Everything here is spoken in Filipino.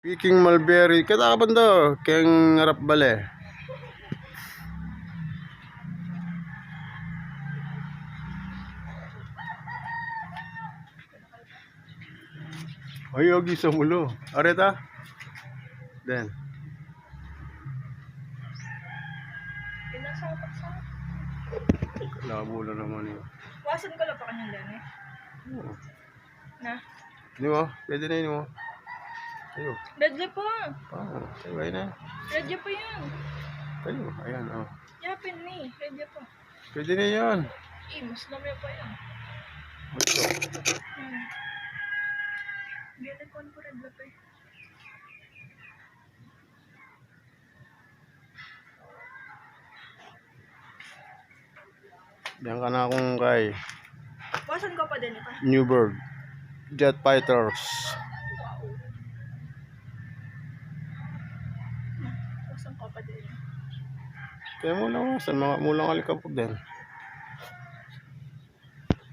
Picking mulberry. Kata ka banda. Keng harap bale. Ay, yogi sa mulo. Areta? Den. Pinasapat sa. Labo na naman yun. Wasan ko lang pa kanyang dyan eh. Oo. Na? Hindi mo? Pwede na yun mo. Ayo. Redle po. Sabay na. Redle po yan. Ayo. Ayan. Oh. Yapin ni. Redle po. Pwede na yan. Mas lamya pa yan. Ito. Gano'n po po redle po eh. Diyan ka na akong kay Wasan ko pa din ito. Newberg. Jet Fighters. Wasan ko pa din. Kaya mo lang. Saan mga mulang alikabog din.